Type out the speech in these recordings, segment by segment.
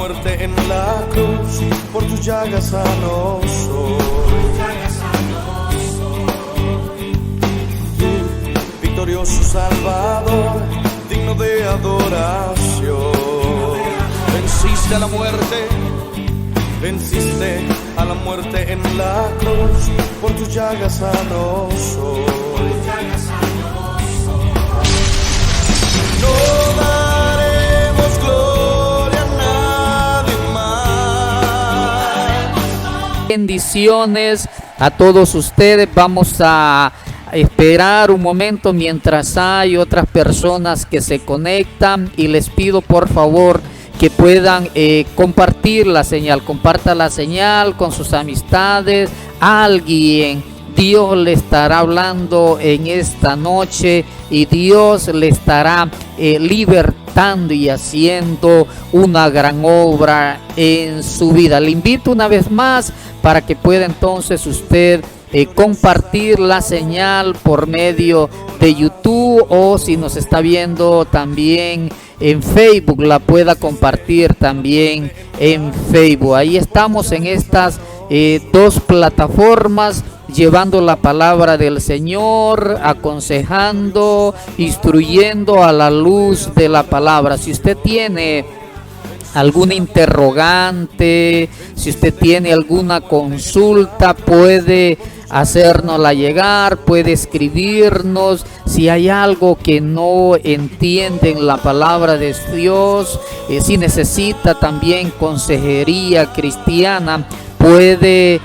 muerte en la cruz, por tus llagas sano soy. Victorioso Salvador, digno de adoración. Venciste a la muerte, venciste a la muerte en la cruz, por tus llagas sano soy. No daremos gloria a nadie más. Bendiciones a todos ustedes. Vamos a esperar un momento mientras hay otras personas que se conectan y les pido por favor que puedan compartir la señal. Comparta la señal con sus amistades. Alguien, Dios le estará hablando en esta noche y Dios le estará libertando y haciendo una gran obra en su vida. Le invito una vez más para que pueda entonces usted compartir la señal por medio de YouTube, o si nos está viendo también en Facebook, la pueda compartir también en Facebook. Ahí estamos en estas dos plataformas, llevando la palabra del Señor, aconsejando, instruyendo a la luz de la palabra. Si usted tiene alguna interrogante, si usted tiene alguna consulta, puede hacérnosla llegar, puede escribirnos. Si hay algo que no entiende en la palabra de Dios, si necesita también consejería cristiana, puede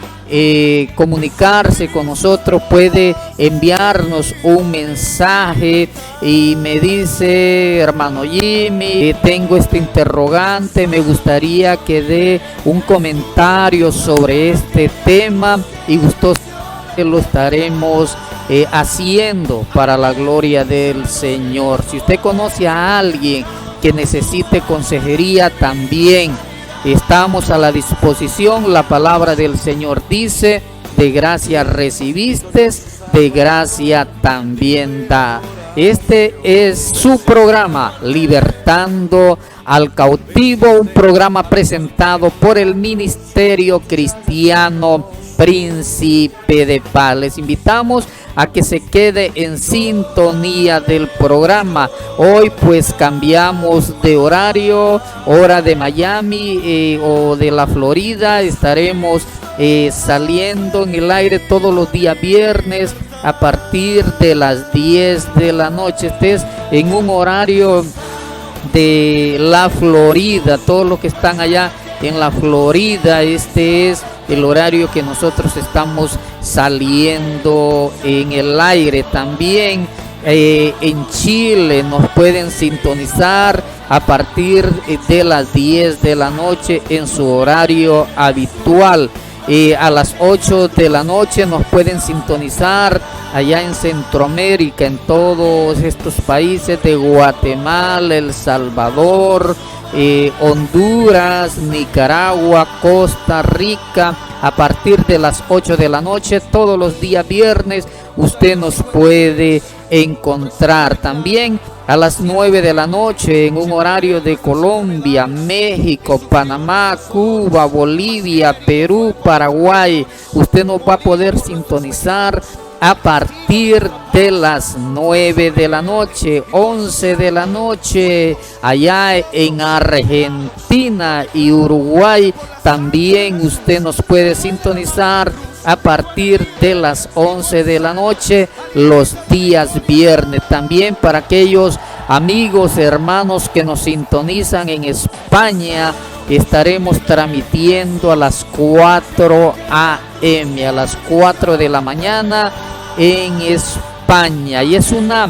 comunicarse con nosotros, puede enviarnos un mensaje y me dice: hermano Jimmy, tengo este interrogante, me gustaría que dé un comentario sobre este tema, y gustoso que lo estaremos haciendo para la gloria del Señor. Si usted conoce a alguien que necesite consejería, también estamos a la disposición. La palabra del Señor dice: de gracia recibiste, de gracia también da. Este es su programa, Libertando al Cautivo, un programa presentado por el Ministerio Cristiano Príncipe de Paz. Les invitamos a que se quede en sintonía del programa. Hoy pues cambiamos de horario, hora de Miami o de la Florida. Estaremos saliendo en el aire todos los días viernes a partir de las 10 de la noche. Este es en un horario de la Florida. Todos los que están allá en la Florida, este es el horario que nosotros estamos saliendo en el aire. También en Chile nos pueden sintonizar a partir de las 10 de la noche en su horario habitual. A las 8 de la noche nos pueden sintonizar allá en Centroamérica, en todos estos países de Guatemala, El Salvador, Honduras, Nicaragua, Costa Rica. A partir de las 8 de la noche todos los días viernes usted nos puede encontrar. También a las 9 de la noche en un horario de Colombia, México, Panamá, Cuba, Bolivia, Perú, Paraguay. Usted nos va a poder sintonizar a partir de las 9 de la noche, 11 de la noche, allá en Argentina y Uruguay. También usted nos puede sintonizar a partir de las 11 de la noche los días viernes. También para aquellos amigos, hermanos que nos sintonizan en España, estaremos transmitiendo a las 4 a.m., a las 4 de la mañana en España. Y es una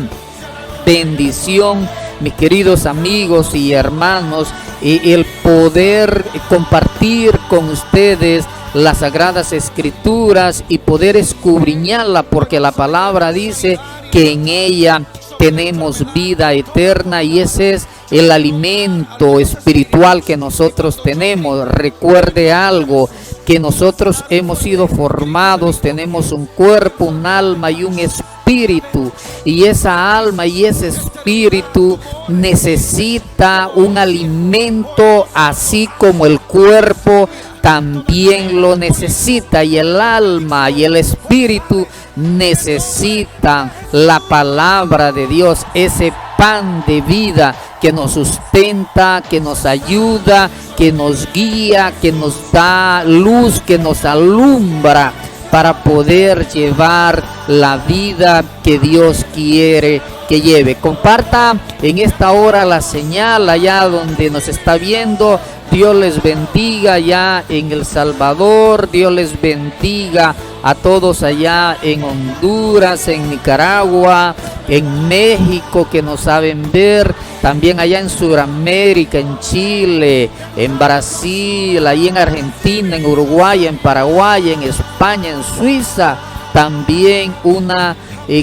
bendición, mis queridos amigos y hermanos, el poder compartir con ustedes las Sagradas Escrituras y poder escudriñarla, porque la palabra dice que en ella tenemos vida eterna, y ese es el alimento espiritual que nosotros tenemos. Recuerde algo, que nosotros hemos sido formados, tenemos un cuerpo, un alma y un espíritu, y esa alma y ese espíritu necesita un alimento, así como el cuerpo también lo necesita, y el alma y el espíritu necesitan la palabra de Dios, ese pan de vida que nos sustenta, que nos ayuda, que nos guía, que nos da luz, que nos alumbra para poder llevar la vida que Dios quiere que lleve. Comparta en esta hora la señal allá donde nos está viendo. Dios les bendiga allá en El Salvador, Dios les bendiga a todos allá en Honduras, en Nicaragua, en México, que nos saben ver, también allá en Sudamérica, en Chile, en Brasil, ahí en Argentina, en Uruguay, en Paraguay, en España, en Suiza. También una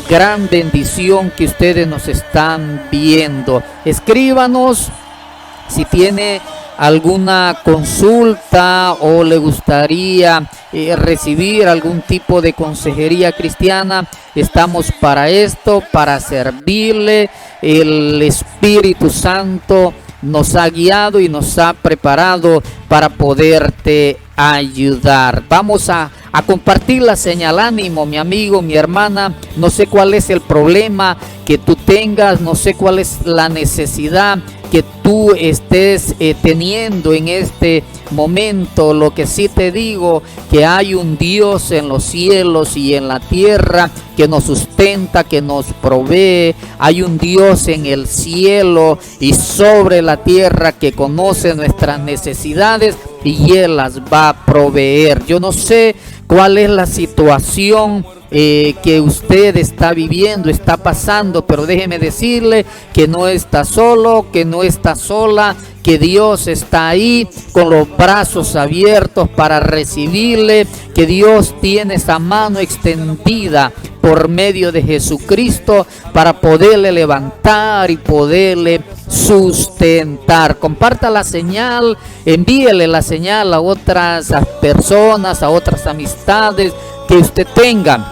gran bendición que ustedes nos están viendo. Escríbanos si tiene alguna consulta o le gustaría recibir algún tipo de consejería cristiana. Estamos para esto, para servirle. El Espíritu Santo nos ha guiado y nos ha preparado para poderte ayudar. Vamos a compartir la señal. Ánimo, mi amigo, mi hermana. No sé cuál es el problema que tú tengas, no sé cuál es la necesidad que tú estés teniendo en este momento. Lo que sí te digo, que hay un Dios en los cielos y en la tierra que nos sustenta, que nos provee. Hay un Dios en el cielo y sobre la tierra que conoce nuestras necesidades y Él las va a proveer. Yo no sé cuál es la situación que usted está viviendo, está pasando, pero déjeme decirle que no está solo, que no está sola, que Dios está ahí con los brazos abiertos para recibirle, que Dios tiene esa mano extendida por medio de Jesucristo para poderle levantar y poderle sustentar. Comparta la señal, envíele la señal a otras personas, a otras amistades que usted tenga.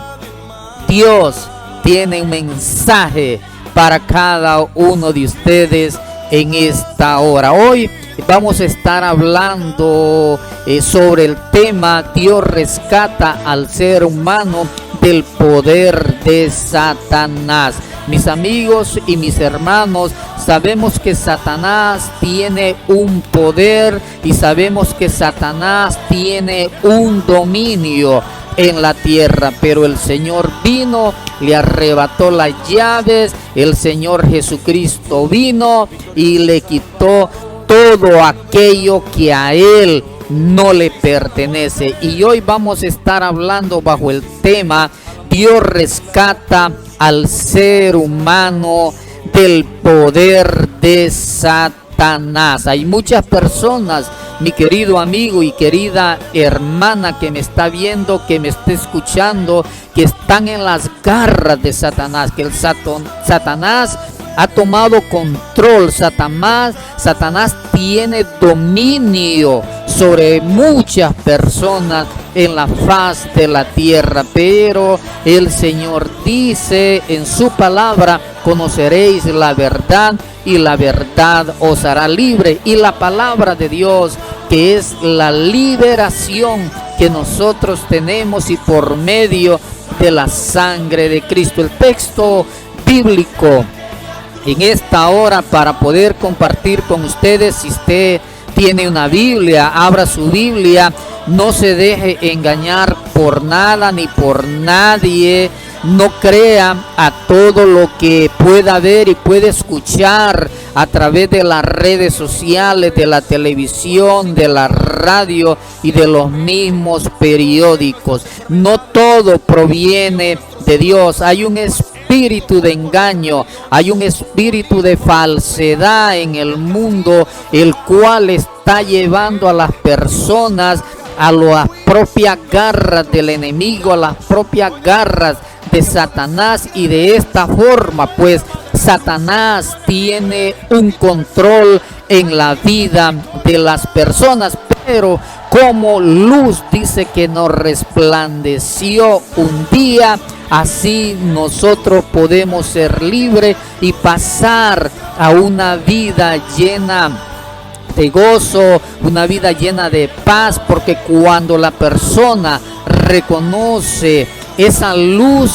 Dios tiene un mensaje para cada uno de ustedes en esta hora. Hoy vamos a estar hablando sobre el tema: Dios rescata al ser humano del poder de Satanás. Mis amigos y mis hermanos, sabemos que Satanás tiene un poder y sabemos que Satanás tiene un dominio en la tierra, pero el Señor vino, le arrebató las llaves. El Señor Jesucristo vino y le quitó todo aquello que a Él no le pertenece. Y hoy vamos a estar hablando bajo el tema: Dios rescata al ser humano del poder de Satanás. Hay muchas personas, mi querido amigo y querida hermana que me está viendo, que me está escuchando, que están en las garras de Satanás, que el Satanás ha tomado control. Satanás tiene dominio sobre muchas personas en la faz de la tierra, pero el Señor dice en su palabra: conoceréis la verdad y la verdad os hará libre. Y la palabra de Dios, que es la liberación que nosotros tenemos y por medio de la sangre de Cristo. El texto bíblico en esta hora para poder compartir con ustedes, si usted tiene una Biblia, abra su Biblia, no se deje engañar por nada ni por nadie. No crea a todo lo que pueda ver y puede escuchar a través de las redes sociales, de la televisión, de la radio y de los mismos periódicos. No todo proviene de Dios. Hay un espíritu de engaño, hay un espíritu de falsedad en el mundo, el cual está llevando a las personas a las propias garras del enemigo, a las propias garras de Satanás. Y de esta forma, pues, Satanás tiene un control en la vida de las personas. Pero como luz dice que nos resplandeció un día, así nosotros podemos ser libres y pasar a una vida llena de gozo, una vida llena de paz, porque cuando la persona reconoce esa luz,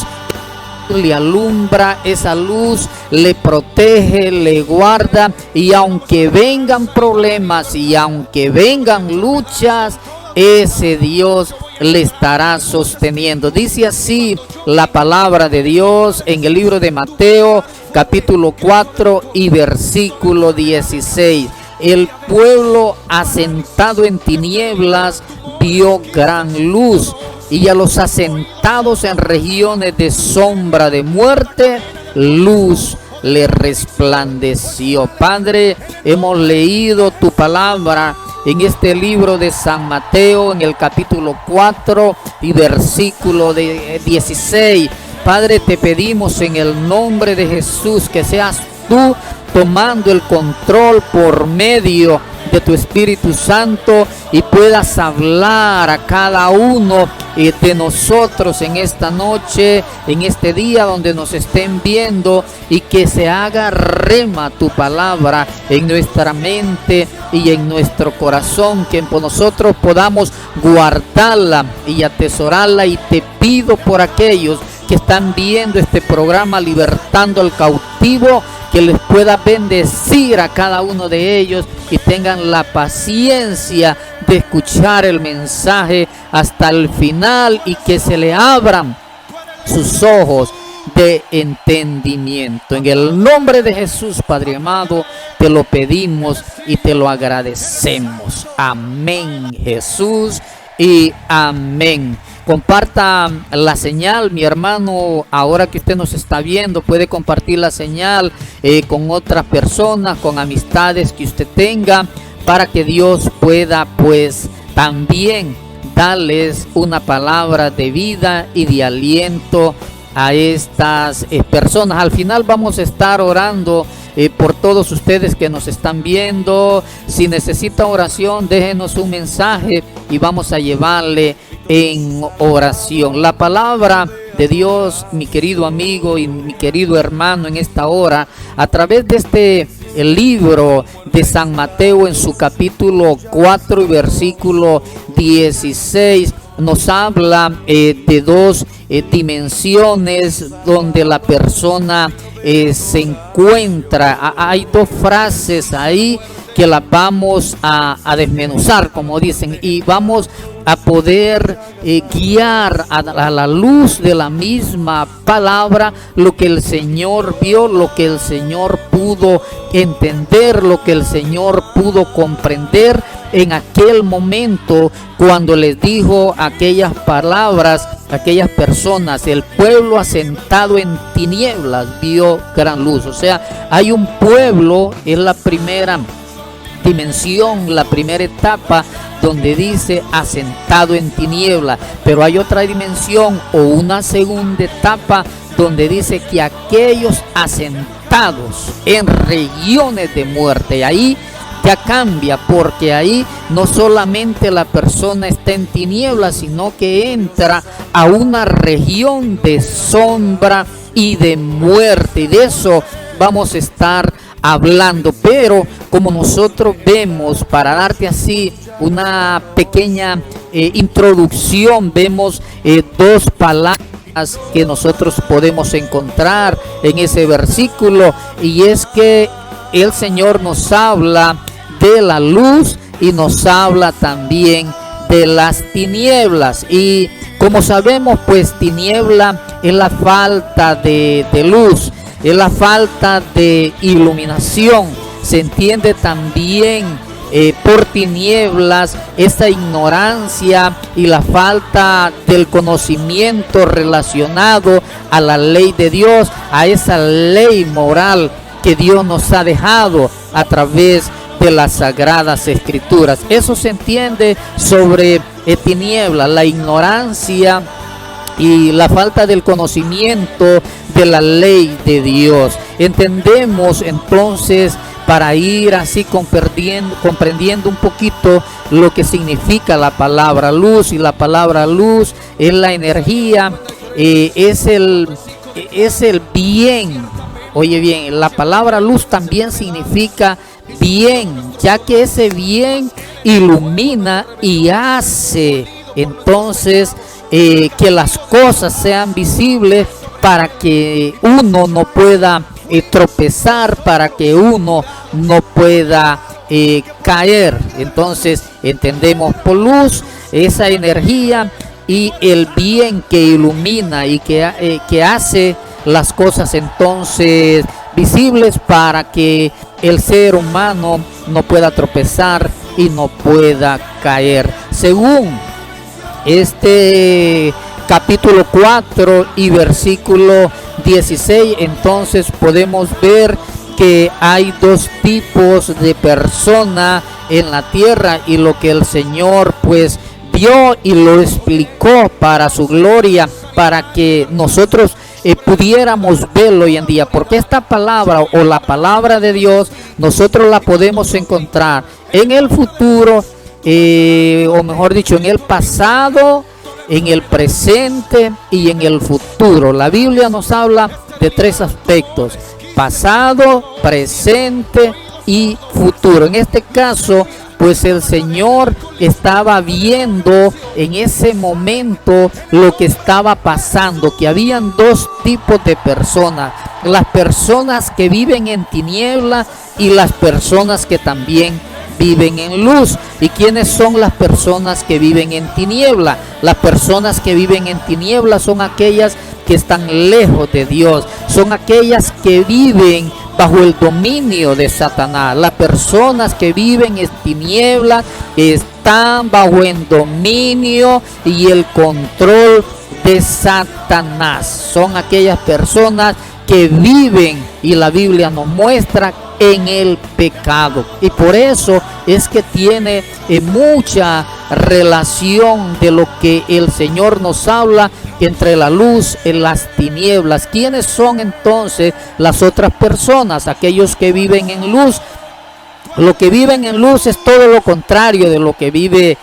le alumbra, esa luz le protege, le guarda, y aunque vengan problemas y aunque vengan luchas, ese Dios le estará sosteniendo. Dice así la palabra de Dios en el libro de Mateo capítulo 4 y versículo 16. El pueblo asentado en tinieblas vio gran luz, y a los asentados en regiones de sombra de muerte, luz le resplandeció. Padre, hemos leído tu palabra en este libro de San Mateo, en el capítulo 4 y versículo 16. Padre, te pedimos en el nombre de Jesús que seas tú tomando el control por medio de tu Espíritu Santo y puedas hablar a cada uno de nosotros en esta noche, en este día donde nos estén viendo, y que se haga rema tu palabra en nuestra mente y en nuestro corazón, que nosotros podamos guardarla y atesorarla. Y te pido por aquellos que están viendo este programa Libertando al Cautivo, que les pueda bendecir a cada uno de ellos y tengan la paciencia de escuchar el mensaje hasta el final, y que se le abran sus ojos de entendimiento. En el nombre de Jesús, Padre amado, te lo pedimos y te lo agradecemos. Amén, Jesús, y amén. Comparta la señal, mi hermano. Ahora que usted nos está viendo, puede compartir la señal con otras personas, con amistades que usted tenga, para que Dios pueda pues también darles una palabra de vida y de aliento a estas personas. Al final vamos a estar orando por todos ustedes que nos están viendo. Si necesita oración, déjenos un mensaje y vamos a llevarle en oración. La palabra de Dios, mi querido amigo y mi querido hermano, en esta hora, a través de este el libro de San Mateo, en su capítulo 4 y versículo 16, nos habla de dos dimensiones donde la persona se encuentra. Hay dos frases ahí que las vamos a desmenuzar, como dicen, y vamos a poder guiar a la luz de la misma palabra lo que el Señor vio, lo que el Señor pudo entender, lo que el Señor pudo comprender en aquel momento cuando les dijo aquellas palabras a aquellas personas. El pueblo asentado en tinieblas vio gran luz. O sea, hay un pueblo, es la primera dimensión, la primera etapa, donde dice asentado en tinieblas, pero hay otra dimensión o una segunda etapa donde dice que aquellos asentados en regiones de muerte. Ahí ya cambia, porque ahí no solamente la persona está en tinieblas, sino que entra a una región de sombra y de muerte, y de eso vamos a estar hablando. Pero como nosotros vemos, para darte así una pequeña introducción, vemos dos palabras que nosotros podemos encontrar en ese versículo, y es que el Señor nos habla de la luz y nos habla también de las tinieblas. Y como sabemos, pues tiniebla es la falta de luz, es la falta de iluminación. Se entiende también por tinieblas esta ignorancia y la falta del conocimiento relacionado a la ley de Dios, a esa ley moral que Dios nos ha dejado a través de las Sagradas Escrituras. Eso se entiende sobre tinieblas, la ignorancia y la falta del conocimiento de la ley de Dios. Entendemos entonces para ir así comprendiendo un poquito lo que significa la palabra luz. Y la palabra luz es la energía, es el bien. Oye bien, la palabra luz también significa bien, ya que ese bien ilumina y hace entonces que las cosas sean visibles, para que uno no pueda tropezar, para que uno no pueda caer. Entonces entendemos por luz esa energía y el bien que ilumina y que hace las cosas entonces visibles, para que el ser humano no pueda tropezar y no pueda caer. Según este capítulo 4 y versículo 16, entonces podemos ver que hay dos tipos de persona en la tierra, y lo que el Señor pues vio y lo explicó para su gloria, para que nosotros pudiéramos verlo hoy en día, porque esta palabra o la palabra de Dios nosotros la podemos encontrar en el futuro, o mejor dicho, en el pasado, en el presente y en el futuro. La Biblia nos habla de tres aspectos: pasado, presente y futuro. En este caso, pues el Señor estaba viendo en ese momento lo que estaba pasando, que habían dos tipos de personas: las personas que viven en tinieblas y las personas que también viven en luz. ¿Y quiénes son las personas que viven en tiniebla? Las personas que viven en tiniebla son aquellas que están lejos de Dios, son aquellas que viven bajo el dominio de Satanás. Las personas que viven en tinieblas están bajo el dominio y el control de Satanás. Son aquellas personas que viven, y la Biblia nos muestra, en el pecado. Y por eso es que tiene mucha relación de lo que el Señor nos habla entre la luz y las tinieblas. ¿Quiénes son entonces las otras personas? Aquellos que viven en luz. Lo que viven en luz es todo lo contrario de lo que vive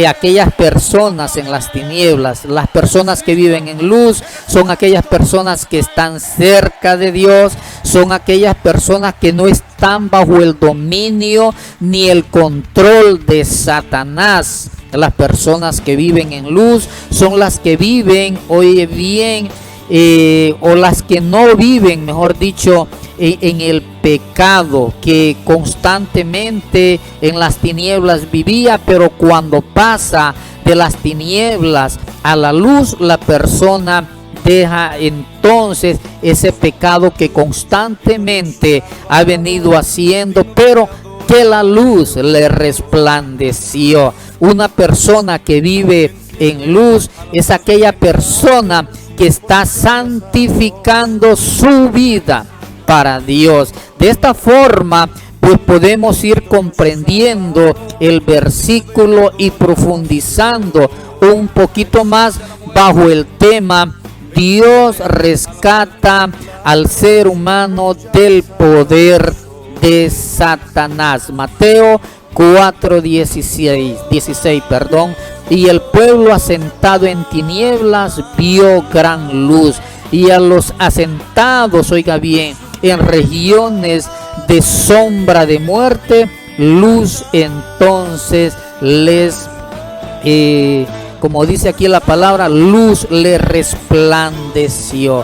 aquellas personas en las tinieblas. Las personas que viven en luz son aquellas personas que están cerca de Dios, son aquellas personas que no están bajo el dominio ni el control de Satanás. Las personas que viven en luz son las que viven, oye bien, o las que no viven, mejor dicho, en el pecado, que constantemente en las tinieblas vivía, pero cuando pasa de las tinieblas a la luz, la persona deja entonces ese pecado que constantemente ha venido haciendo, pero que la luz le resplandeció. Una persona que vive en luz es aquella persona que está santificando su vida para Dios. De esta forma, pues podemos ir comprendiendo el versículo y profundizando un poquito más bajo el tema: Dios rescata al ser humano del poder de Satanás. Mateo 4:16, y el pueblo asentado en tinieblas vio gran luz, y a los asentados, oiga bien, en regiones de sombra de muerte, luz entonces les, como dice aquí la palabra, luz le resplandeció.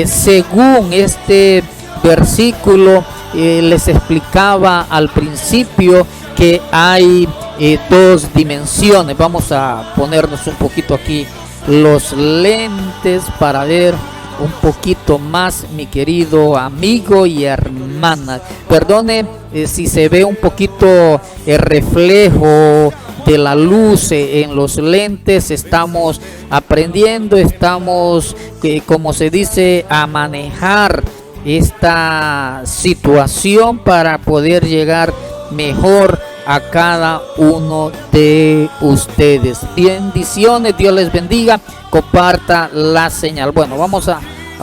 Según este versículo, les explicaba al principio que hay dos dimensiones. Vamos a ponernos un poquito aquí los lentes para ver un poquito más, mi querido amigo y hermana. Perdone si se ve un poquito el reflejo de la luz en los lentes. Estamos aprendiendo, estamos, como se dice, a manejar esta situación para poder llegar mejor a cada uno de ustedes. Bendiciones, Dios les bendiga, comparta la señal. Bueno, vamos a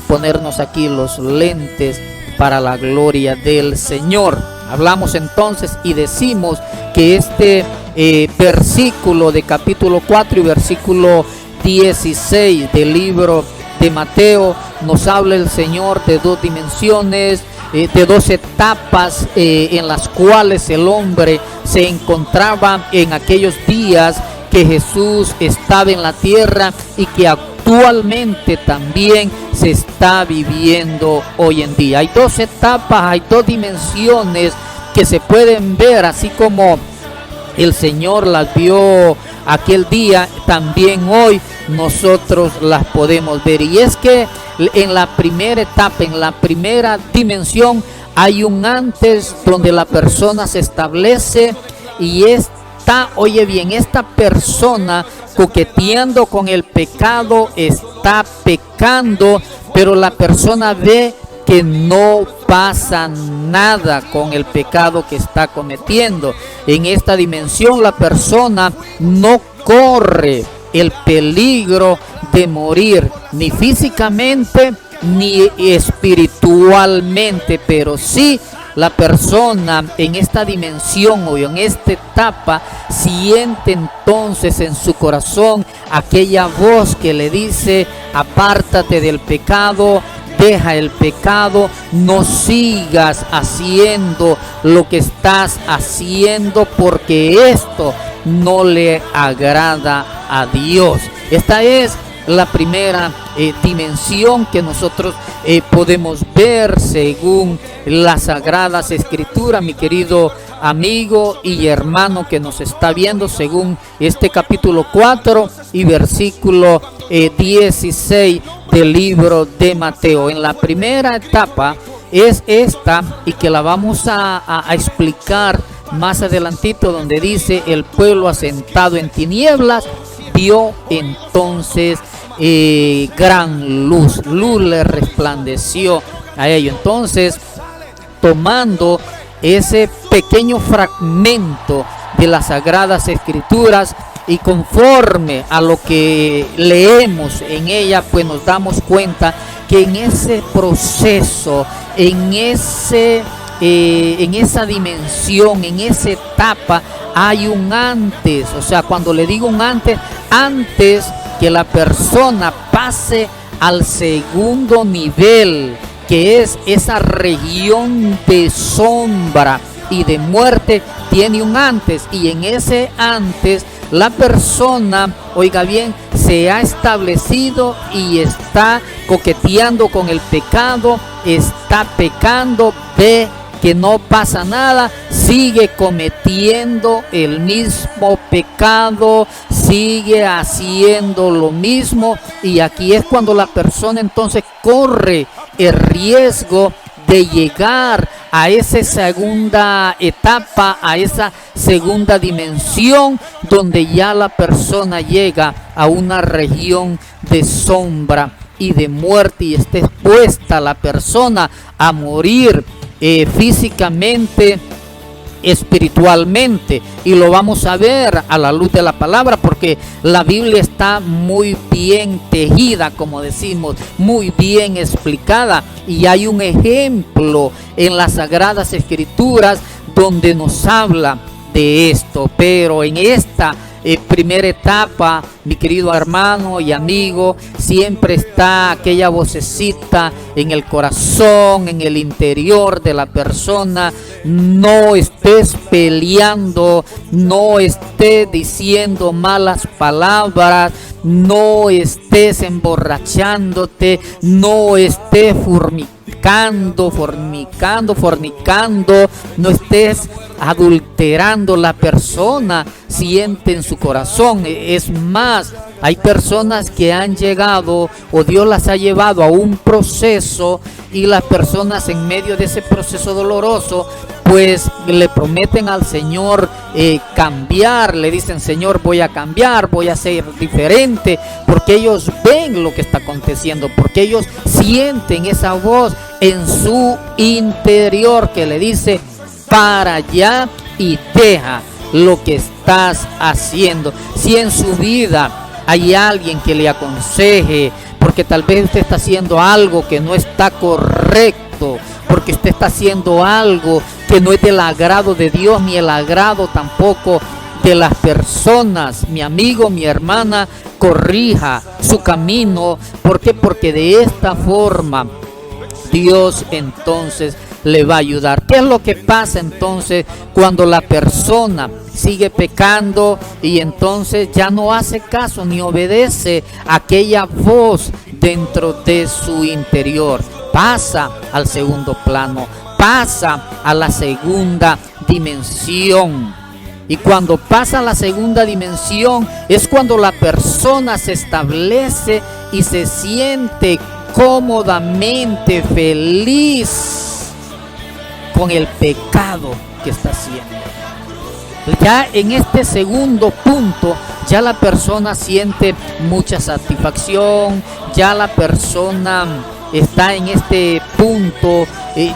ponernos aquí los lentes para la gloria del Señor. Hablamos entonces y decimos que este versículo de capítulo 4 y versículo 16 del libro de Mateo nos habla el Señor de dos dimensiones, de dos etapas en las cuales el hombre se encontraba en aquellos días que Jesús estaba en la tierra y que actualmente también se está viviendo hoy en día. Hay dos etapas, hay dos dimensiones que se pueden ver, así como el Señor las vio aquel día, también hoy nosotros las podemos ver. Y es que en la primera etapa, en la primera dimensión, hay un antes donde la persona se establece y oye bien, esta persona coqueteando con el pecado, está pecando, pero la persona ve que no pasa nada con el pecado que está cometiendo. En esta dimensión la persona no corre el peligro de morir, ni físicamente ni espiritualmente, pero sí la persona en esta dimensión o en esta etapa siente entonces en su corazón aquella voz que le dice: apártate del pecado, deja el pecado, no sigas haciendo lo que estás haciendo, porque esto no le agrada a Dios. Esta es la primera dimensión que nosotros podemos ver según las Sagradas Escrituras, mi querido amigo y hermano que nos está viendo, según este capítulo 4 y versículo 16 del libro de Mateo. En la primera etapa es esta, y que la vamos a explicar más adelantito, donde dice: el pueblo asentado en tinieblas vio entonces gran luz le resplandeció a ello. Entonces, tomando ese pequeño fragmento de las Sagradas Escrituras y conforme a lo que leemos en ella, pues nos damos cuenta que en ese proceso, en esa dimensión, en esa etapa, hay un antes. O sea, cuando le digo un antes que la persona pase al segundo nivel, que es esa región de sombra y de muerte, tiene un antes. Y en ese antes la persona, oiga bien, se ha establecido y está coqueteando con el pecado, está pecando, ve que no pasa nada, sigue cometiendo el mismo pecado, sigue haciendo lo mismo, y aquí es cuando la persona entonces corre el riesgo de llegar a esa segunda etapa, a esa segunda dimensión, donde ya la persona llega a una región de sombra y de muerte, y está expuesta la persona a morir físicamente, espiritualmente, y lo vamos a ver a la luz de la palabra, porque la Biblia está muy bien tejida, como decimos, muy bien explicada, y hay un ejemplo en las Sagradas Escrituras donde nos habla de esto. Pero en esta primera etapa, mi querido hermano y amigo, siempre está aquella vocecita en el corazón, en el interior de la persona: no estés peleando, no estés diciendo malas palabras, no estés emborrachándote, no estés fornicando, no estés adulterando. La persona siente en su corazón. Es más, hay personas que han llegado, o Dios las ha llevado a un proceso, y las personas en medio de ese proceso doloroso pues le prometen al Señor cambiar, le dicen: Señor, voy a cambiar, voy a ser diferente, porque ellos ven lo que está aconteciendo, porque ellos sienten esa voz en su interior que le dice: para allá y deja lo que estás haciendo. Si en su vida hay alguien que le aconseje, porque tal vez usted está haciendo algo que no está correcto, porque usted está haciendo algo que no es del agrado de Dios ni el agrado tampoco de las personas. Mi amigo, mi hermana, corrija su camino. ¿Por qué? Porque de esta forma Dios entonces le va a ayudar. ¿Qué es lo que pasa entonces cuando la persona sigue pecando y entonces ya no hace caso ni obedece a aquella voz dentro de su interior? Pasa al segundo plano, pasa a la segunda dimensión. Y cuando pasa a la segunda dimensión es cuando la persona se establece y se siente cómodamente feliz con el pecado que está haciendo. Ya en este segundo punto, ya la persona siente mucha satisfacción, ya la persona está en este punto,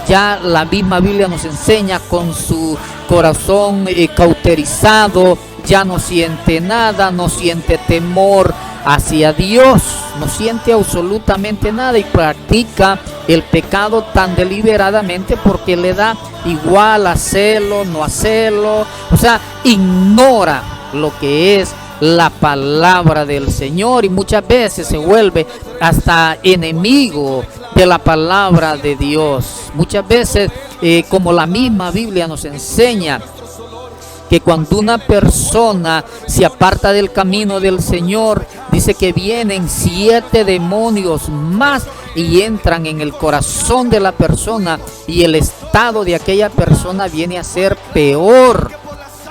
ya la misma Biblia nos enseña, con su corazón cauterizado, ya no siente nada, no siente temor hacia Dios, no siente absolutamente nada y practica el pecado tan deliberadamente porque le da igual hacerlo, no hacerlo, o sea, ignora lo que es la palabra del Señor y muchas veces se vuelve hasta enemigo de la palabra de Dios. Muchas veces, como la misma Biblia nos enseña, que cuando una persona se aparta del camino del Señor, dice que vienen 7 demonios más y entran en el corazón de la persona y el estado de aquella persona viene a ser peor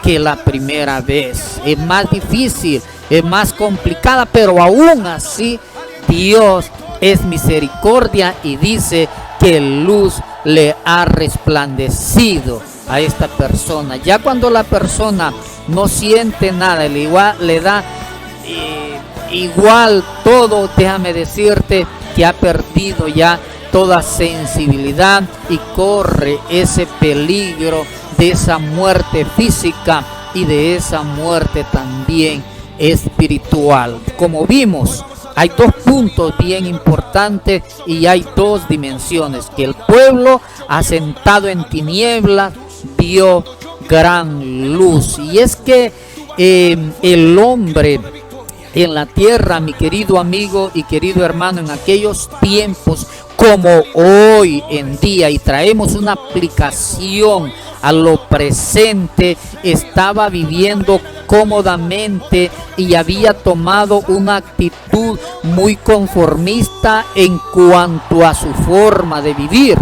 que la primera vez. Es más difícil, es más complicada, pero aún así Dios es misericordia y dice que luz le ha resplandecido a esta persona. Ya cuando la persona no siente nada, le da igual todo, déjame decirte que ha perdido ya toda sensibilidad y corre ese peligro de esa muerte física y de esa muerte también espiritual. Como vimos, hay 2 puntos bien importantes y hay 2 dimensiones: que el pueblo asentado en tinieblas vio gran luz. Y es que el hombre en la tierra, mi querido amigo y querido hermano, en aquellos tiempos como hoy en día, y traemos una aplicación a lo presente, estaba viviendo cómodamente y había tomado una actitud muy conformista en cuanto a su forma de vivir.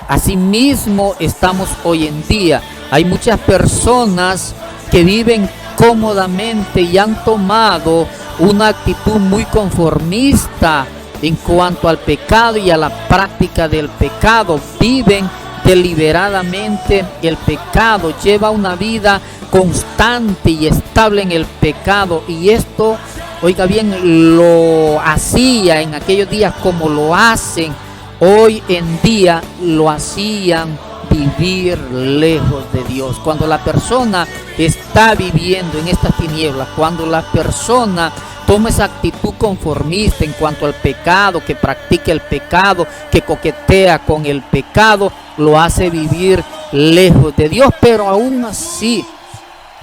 Asimismo estamos hoy en día. Hay muchas personas que viven cómodamente y han tomado una actitud muy conformista en cuanto al pecado y a la práctica del pecado. Viven deliberadamente el pecado, lleva una vida constante y estable en el pecado, y esto, oiga bien, lo hacía en aquellos días como lo hacen hoy en día, lo hacían vivir lejos de Dios. Cuando la persona está viviendo en estas tinieblas, cuando la persona toma esa actitud conformista en cuanto al pecado, que practica el pecado, que coquetea con el pecado, lo hace vivir lejos de Dios. Pero aún así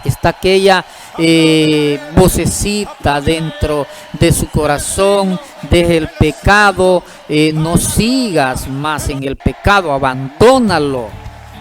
está aquella vocecita dentro de su corazón: deja el pecado, no sigas más en el pecado, abandónalo.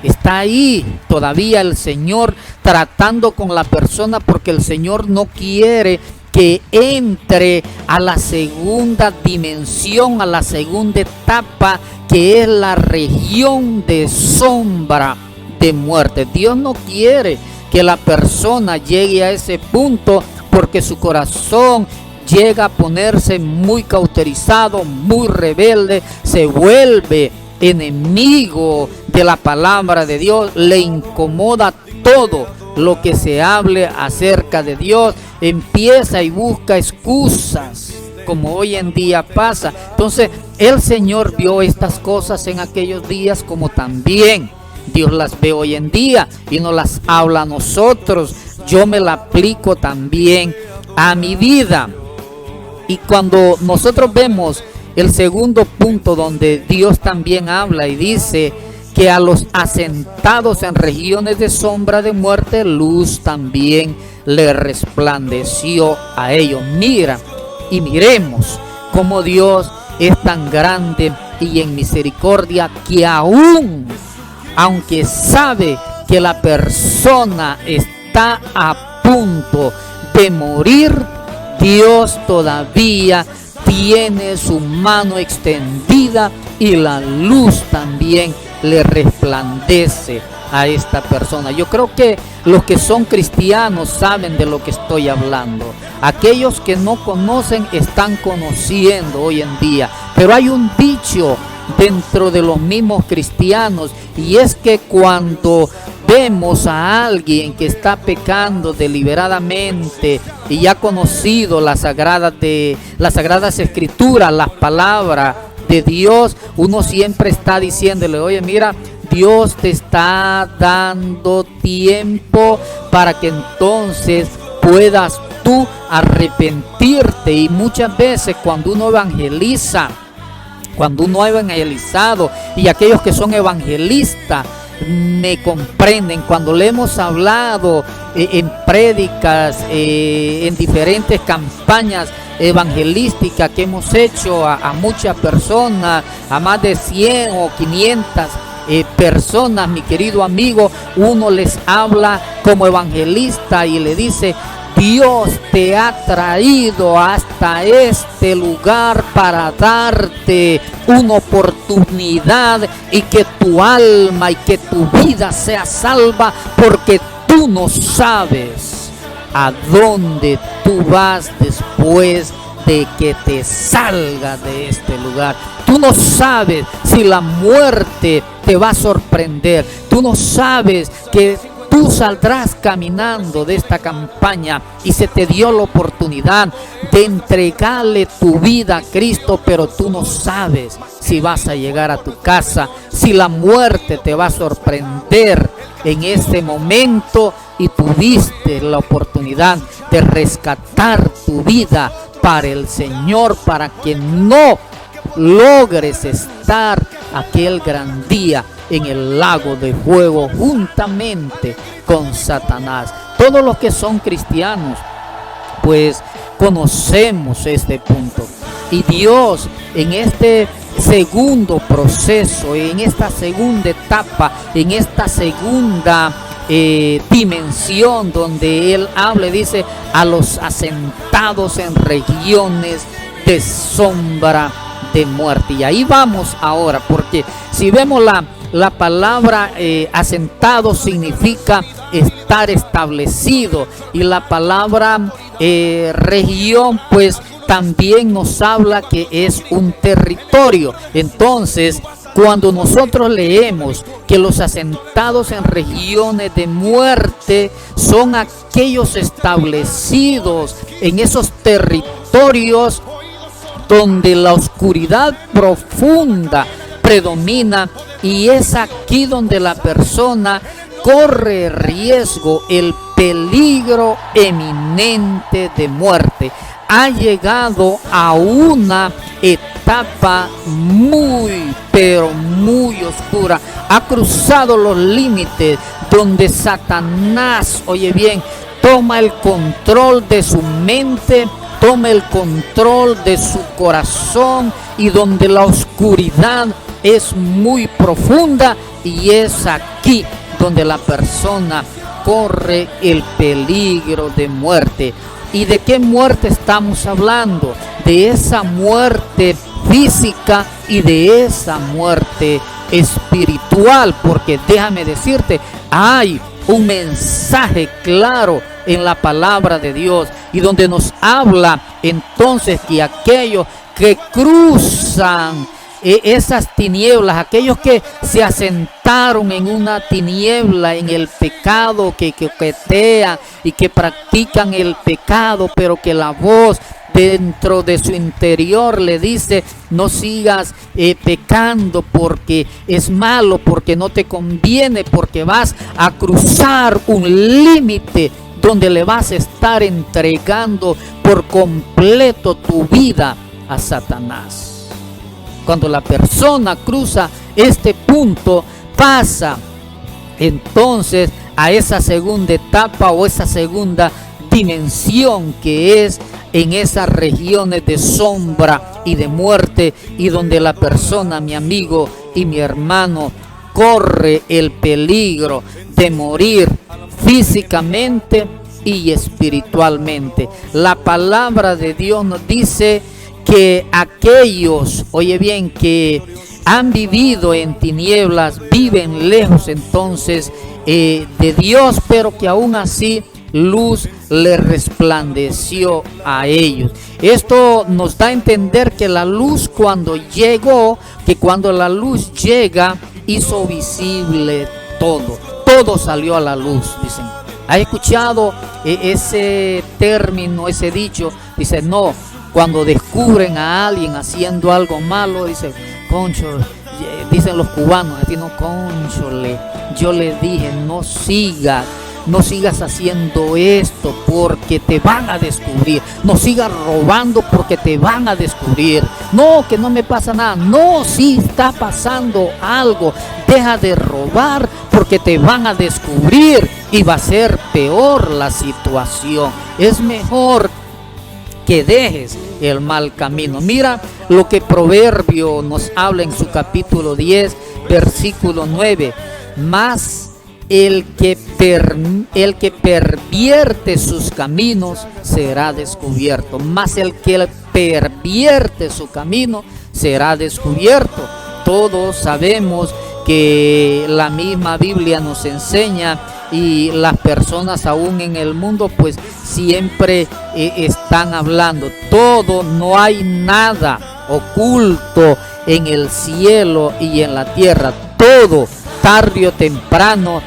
Está ahí todavía el Señor tratando con la persona, porque el Señor no quiere que entre a la segunda dimensión, a la segunda etapa, que es la región de sombra de muerte. Dios no quiere que la persona llegue a ese punto, porque su corazón llega a ponerse muy cauterizado, muy rebelde, se vuelve enemigo de la palabra de Dios, le incomoda todo lo que se hable acerca de Dios, empieza y busca excusas, como hoy en día pasa. Entonces el Señor vio estas cosas en aquellos días, como también Dios las ve hoy en día y nos las habla a nosotros. Yo me la aplico también a mi vida. Y cuando nosotros vemos el segundo punto, donde Dios también habla y dice que que a los asentados en regiones de sombra de muerte, luz también le resplandeció a ellos. Mira y miremos cómo Dios es tan grande y en misericordia, que aunque sabe que la persona está a punto de morir, Dios todavía tiene su mano extendida y la luz también le resplandece a esta persona. Yo creo que los que son cristianos saben de lo que estoy hablando. Aquellos que no conocen están conociendo hoy en día. Pero hay un dicho dentro de los mismos cristianos, y es que cuando vemos a alguien que está pecando deliberadamente y ha conocido las sagradas escrituras, las palabras de Dios, uno siempre está diciéndole: oye, mira, Dios te está dando tiempo para que entonces puedas tú arrepentirte. Y muchas veces cuando uno evangeliza, cuando uno ha evangelizado, y aquellos que son evangelistas me comprenden, cuando le hemos hablado en prédicas, en diferentes campañas evangelísticas que hemos hecho a muchas personas, a más de 100 o 500 personas, mi querido amigo, uno les habla como evangelista y le dice: Dios te ha traído hasta este lugar para darte una oportunidad y que tu alma y que tu vida sea salva, porque tú no sabes a dónde tú vas después de que te salga de este lugar. Tú no sabes si la muerte te va a sorprender. Tú no sabes que tú saldrás caminando de esta campaña y se te dio la oportunidad de entregarle tu vida a Cristo, pero tú no sabes si vas a llegar a tu casa, si la muerte te va a sorprender en ese momento y tuviste la oportunidad de rescatar tu vida para el Señor, para que no logres estar aquel gran día en el lago de fuego juntamente con Satanás. Todos los que son cristianos pues conocemos este punto, y Dios en este segundo proceso, en esta segunda etapa, en esta segunda dimensión donde Él habla, dice: a los asentados en regiones de sombra de muerte. Y ahí vamos ahora, porque si vemos la palabra asentado significa estar establecido, y la palabra región pues también nos habla que es un territorio. Entonces, cuando nosotros leemos que los asentados en regiones de muerte son aquellos establecidos en esos territorios donde la oscuridad profunda predomina, y es aquí donde la persona corre riesgo, el peligro eminente de muerte. Ha llegado a una etapa muy, pero muy oscura. Ha cruzado los límites donde Satanás, oye bien, toma el control de su mente, toma el control de su corazón, y donde la oscuridad es muy profunda, y es aquí donde la persona corre el peligro de muerte. ¿Y de qué muerte estamos hablando? De esa muerte física y de esa muerte espiritual, porque déjame decirte, hay un mensaje claro en la palabra de Dios, y donde nos habla entonces que aquellos que cruzan esas tinieblas, aquellos que se asentaron en una tiniebla, en el pecado, que coquetean y que practican el pecado, pero que la voz dentro de su interior le dice: no sigas pecando porque es malo, porque no te conviene, porque vas a cruzar un límite donde le vas a estar entregando por completo tu vida a Satanás. Cuando la persona cruza este punto, pasa entonces a esa segunda etapa o esa segunda dimensión, que es en esas regiones de sombra y de muerte, y donde la persona, mi amigo y mi hermano, corre el peligro de morir físicamente y espiritualmente. La palabra de Dios nos dice que aquellos, oye bien, que han vivido en tinieblas, viven lejos entonces de Dios, pero que aún así luz le resplandeció a ellos. Esto nos da a entender que la luz, cuando llegó, que cuando la luz llega, hizo visible todo salió a la luz, dicen. ¿Has escuchado ese término, ese dicho? Dice, no, cuando descubren a alguien haciendo algo malo, dice, concho, dicen los cubanos, así, no, conchole, yo le dije, no sigas haciendo esto porque te van a descubrir. No sigas robando porque te van a descubrir. No, que no me pasa nada. No, sí está pasando algo. Deja de robar porque te van a descubrir y va a ser peor la situación. Es mejor que dejes el mal camino. Mira lo que Proverbio nos habla en su capítulo 10, versículo 9. Más el que pervierte sus caminos será descubierto. Más el que pervierte su camino será descubierto. Todos sabemos que la misma Biblia nos enseña, y las personas aún en el mundo pues siempre están hablando. Todo, no hay nada oculto en el cielo y en la tierra. Todo tarde o temprano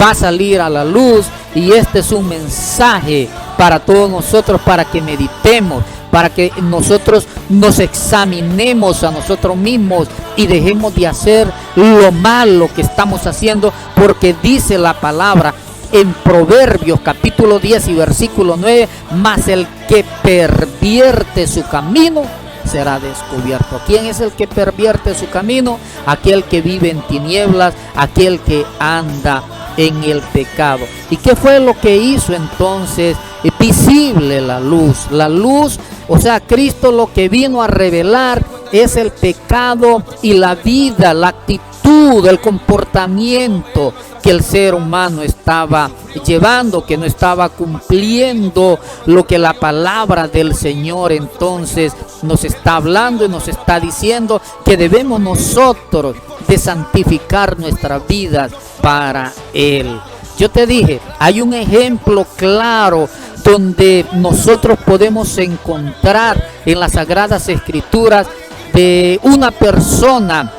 va a salir a la luz, y este es un mensaje para todos nosotros, para que meditemos, para que nosotros nos examinemos a nosotros mismos y dejemos de hacer lo malo que estamos haciendo, porque dice la palabra en Proverbios capítulo 10 y versículo 9, más el que pervierte su camino será descubierto. ¿Quién es el que pervierte su camino? Aquel que vive en tinieblas, aquel que anda en el pecado. ¿Y qué fue lo que hizo entonces visible la luz? La luz, o sea, Cristo lo que vino a revelar es el pecado y la vida, la actitud, el comportamiento que el ser humano estaba llevando, que no estaba cumpliendo lo que la palabra del Señor entonces nos está hablando y nos está diciendo, que debemos nosotros de santificar nuestras vidas para Él. Yo te dije, hay un ejemplo claro donde nosotros podemos encontrar en las Sagradas Escrituras de una persona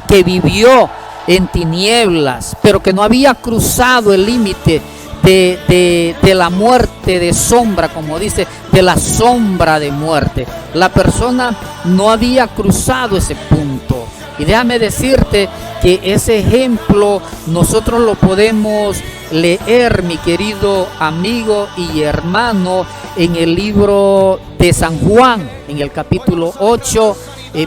que vivió en tinieblas, pero que no había cruzado el límite de la muerte de sombra, como dice, de la sombra de muerte. La persona no había cruzado ese punto. Y déjame decirte que ese ejemplo nosotros lo podemos leer, mi querido amigo y hermano, en el libro de San Juan, en el capítulo 8,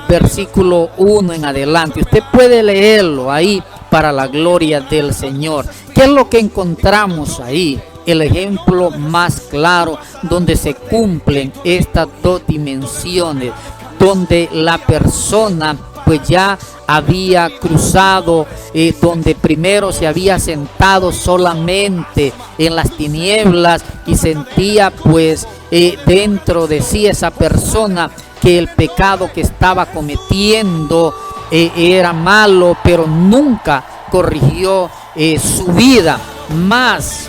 versículo 1 en adelante. Usted puede leerlo ahí para la gloria del Señor. ¿Qué es lo que encontramos ahí? El ejemplo más claro donde se cumplen estas dos dimensiones, donde la persona pues ya había cruzado, donde primero se había sentado solamente en las tinieblas y sentía pues dentro de sí esa persona que el pecado que estaba cometiendo era malo, pero nunca corrigió su vida. Más,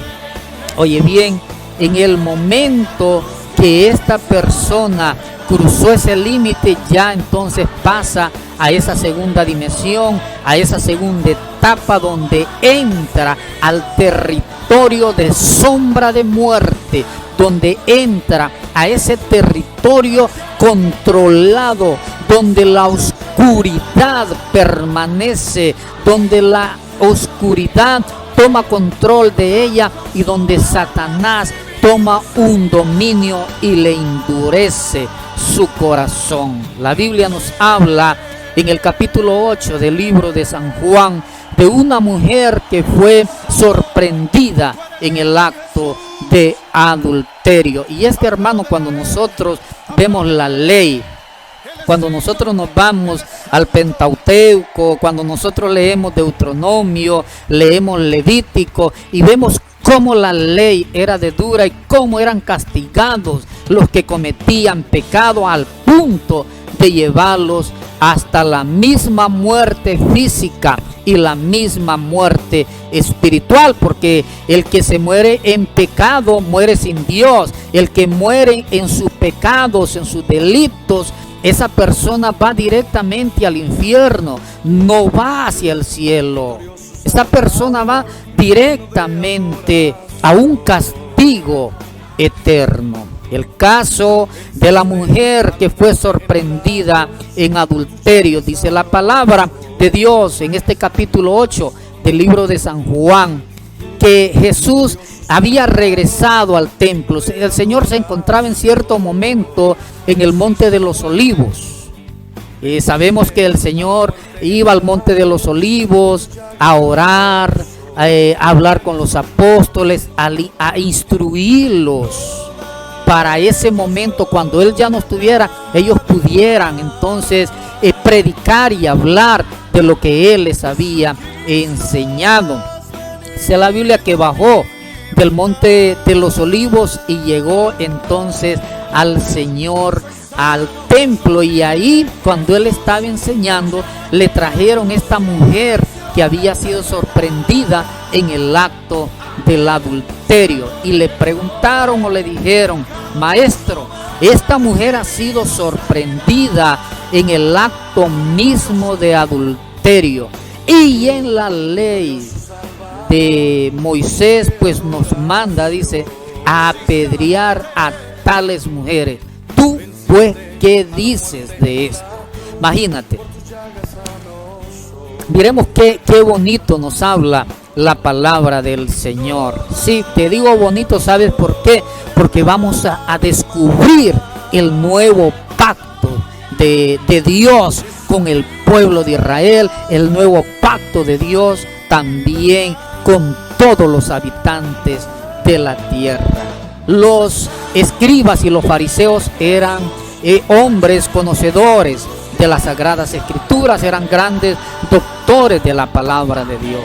oye bien, en el momento que esta persona cruzó ese límite, ya entonces pasa a esa segunda dimensión, a esa segunda etapa donde entra al territorio de sombra de muerte, donde entra a ese territorio controlado, donde la oscuridad permanece, donde la oscuridad toma control de ella y donde Satanás toma un dominio y le endurece su corazón. La Biblia nos habla en el capítulo 8 del libro de San Juan, de una mujer que fue sorprendida en el acto de adulterio. Y es que, hermano, cuando nosotros vemos la ley, cuando nosotros nos vamos al Pentateuco, cuando nosotros leemos Deuteronomio, leemos Levítico y vemos cómo la ley era de dura y cómo eran castigados los que cometían pecado al punto de llevarlos hasta la misma muerte física y la misma muerte espiritual, porque el que se muere en pecado muere sin Dios. El que muere en sus pecados, en sus delitos, esa persona va directamente al infierno, no va hacia el cielo. Esa persona va directamente a un castigo eterno. El caso de la mujer que fue sorprendida en adulterio, dice la palabra de Dios en este capítulo 8 del libro de San Juan, que Jesús había regresado al templo. El Señor se encontraba en cierto momento en el Monte de los Olivos. Sabemos que el Señor iba al Monte de los Olivos a orar, a hablar con los apóstoles, a instruirlos. Para ese momento, cuando Él ya no estuviera, ellos pudieran entonces predicar y hablar de lo que Él les había enseñado. Dice la Biblia que bajó del Monte de los Olivos y llegó entonces al Señor al templo, y ahí cuando Él estaba enseñando le trajeron esta mujer que había sido sorprendida en el acto del adulterio, y le preguntaron o le dijeron: maestro, esta mujer ha sido sorprendida en el acto mismo de adulterio, y en la ley de Moisés pues nos manda, dice, a apedrear a tales mujeres. Tú pues, ¿qué dices de esto? Imagínate. Miremos qué bonito nos habla la palabra del Señor. Sí, te digo bonito, ¿sabes por qué? Porque vamos a descubrir el nuevo pacto de Dios con el pueblo de Israel, el nuevo pacto de Dios también con todos los habitantes de la tierra. Los escribas y los fariseos eran hombres conocedores de las Sagradas Escrituras, eran grandes doctores de la palabra de Dios.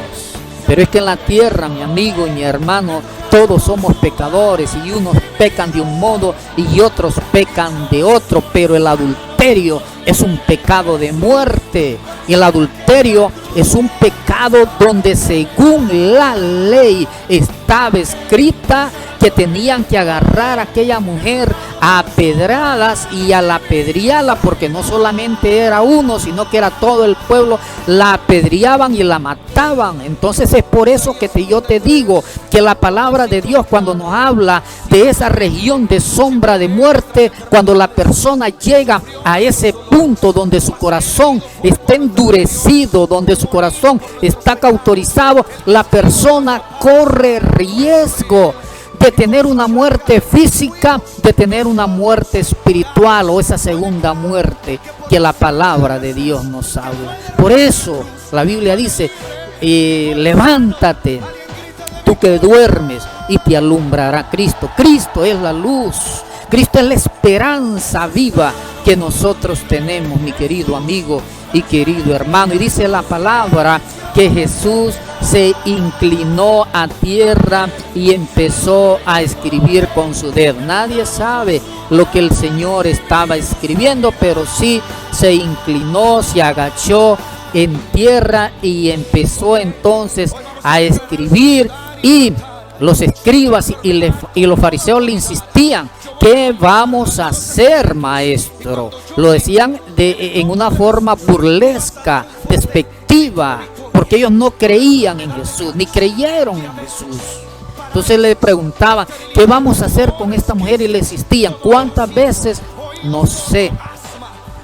Pero es que en la tierra, mi amigo y mi hermano, todos somos pecadores, y unos pecan de un modo y otros pecan de otro, pero el adulterio es un pecado de muerte. El adulterio es un pecado donde, según la ley, estaba escrita que tenían que agarrar a aquella mujer a pedradas y a la apedrearla, porque no solamente era uno, sino que era todo el pueblo, la apedreaban y la mataban. Entonces es por eso que yo te digo que la palabra de Dios, cuando nos habla de esa región de sombra de muerte, cuando la persona llega a ese punto donde su corazón está endurecido, donde su corazón está cauterizado, la persona corre riesgo de tener una muerte física, de tener una muerte espiritual, o esa segunda muerte que la palabra de Dios nos habla. Por eso la Biblia dice: levántate, tú que duermes, y te alumbrará Cristo. Cristo es la luz, Cristo es la esperanza viva que nosotros tenemos, mi querido amigo y querido hermano. Y dice la palabra que Jesús se inclinó a tierra y empezó a escribir con su dedo. Nadie sabe lo que el Señor estaba escribiendo, pero sí se inclinó, se agachó en tierra y empezó entonces a escribir. Y los escribas y los fariseos le insistían: ¿qué vamos a hacer, maestro? Lo decían en una forma burlesca, despectiva, porque ellos no creían en Jesús, ni creyeron en Jesús. Entonces le preguntaban: ¿qué vamos a hacer con esta mujer? Y le insistían. ¿Cuántas veces? No sé,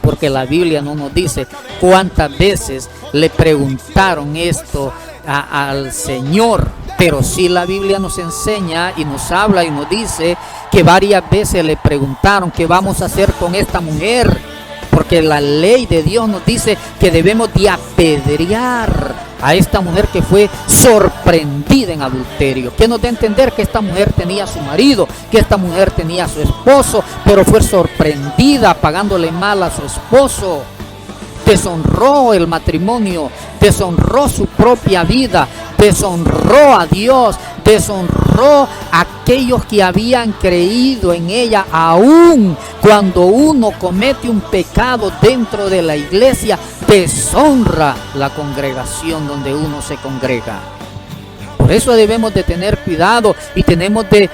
porque la Biblia no nos dice cuántas veces le preguntaron esto al Señor. Pero sí la Biblia nos enseña y nos habla y nos dice que varias veces le preguntaron: ¿qué vamos a hacer con esta mujer? porque la ley de Dios nos dice que debemos de apedrear a esta mujer que fue sorprendida en adulterio. Que nos da a entender que esta mujer tenía a su marido, que esta mujer tenía a su esposo, pero fue sorprendida pagándole mal a su esposo. Deshonró el matrimonio, deshonró su propia vida, deshonró a Dios, deshonró a aquellos que habían creído en ella. Aún cuando uno comete un pecado dentro de la iglesia, deshonra la congregación donde uno se congrega. Por eso debemos de tener cuidado y tenemos de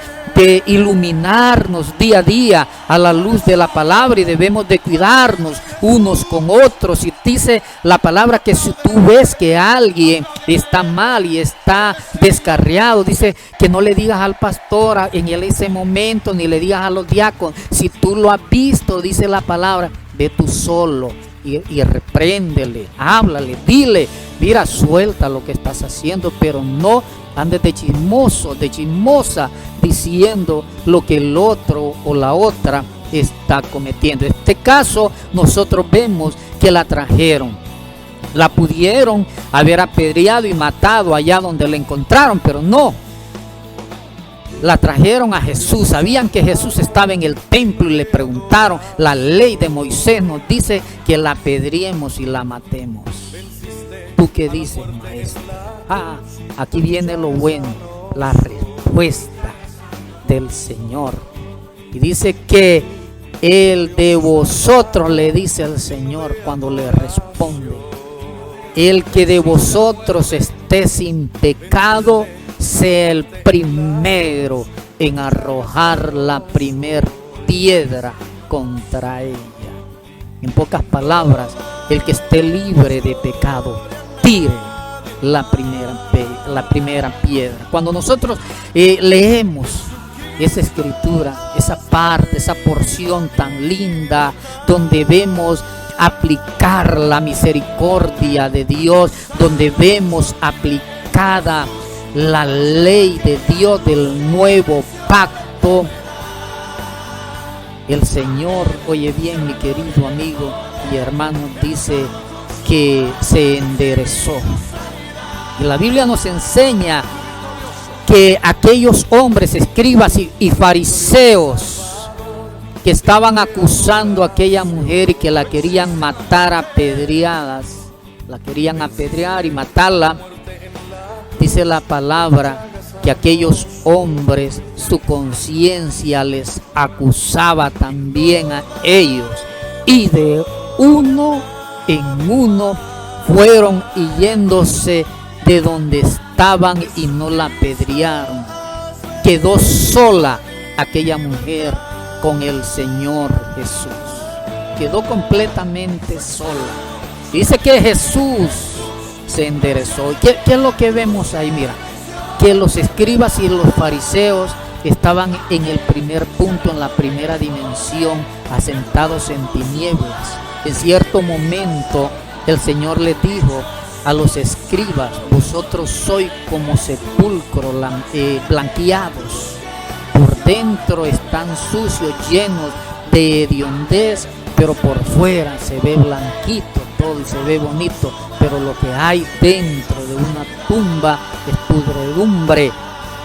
iluminarnos día a día a la luz de la palabra, y debemos de cuidarnos unos con otros. Y dice la palabra que si tú ves que alguien está mal y está descarriado, dice que no le digas al pastor en ese momento, ni le digas a los diáconos. Si tú lo has visto, dice la palabra, ve tú solo y repréndele, háblale, dile, mira, suelta lo que estás haciendo, pero no andes de chismoso, de chismosa, diciendo lo que el otro o la otra está cometiendo. En este caso, nosotros vemos que la trajeron. La pudieron haber apedreado y matado allá donde la encontraron, pero no. La trajeron a Jesús. Sabían que Jesús estaba en el templo y le preguntaron. La ley de Moisés nos dice que la apedreemos y la matemos. ¿Tú qué dices, maestro? Aquí viene lo bueno, la respuesta del Señor. Y dice que el de vosotros, le dice el Señor cuando le responde, el que de vosotros esté sin pecado, sea el primero en arrojar la primer piedra contra ella. En pocas palabras, el que esté libre de pecado, tire la primera piedra. Cuando nosotros leemos esa escritura, esa parte, esa porción tan linda, donde vemos aplicar la misericordia de Dios, donde vemos aplicada la ley de Dios del nuevo pacto, el Señor, oye bien, mi querido amigo y hermano, dice que se enderezó. Y la Biblia nos enseña que aquellos hombres, escribas y fariseos que estaban acusando a aquella mujer y que la querían matar a pedradas, la querían apedrear y matarla, dice la palabra que aquellos hombres, su conciencia les acusaba también a ellos, y de uno en uno fueron yéndose de donde estaban y no la apedrearon. Quedó sola aquella mujer con el Señor Jesús. Quedó completamente sola. Dice que Jesús se enderezó. ¿Qué es lo que vemos ahí? Mira, que los escribas y los fariseos estaban en el primer punto, en la primera dimensión, asentados en tinieblas. En cierto momento el Señor les dijo a los escribas: vosotros sois como sepulcro blanqueados, por dentro están sucios, llenos de hediondez, pero por fuera se ve blanquito todo y se ve bonito, pero lo que hay dentro de una tumba es pudredumbre,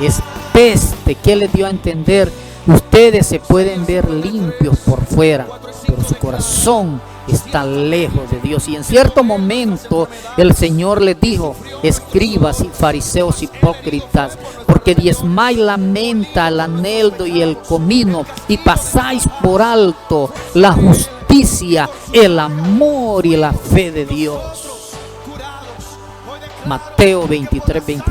es peste. ¿Qué les dio a entender? Ustedes se pueden ver limpios por fuera, pero su corazón está lejos de Dios. Y en cierto momento el Señor les dijo: escribas y fariseos hipócritas, porque diezmáis la menta, el eneldo y el comino, y pasáis por alto la justicia, el amor y la fe de Dios. Mateo 23:23.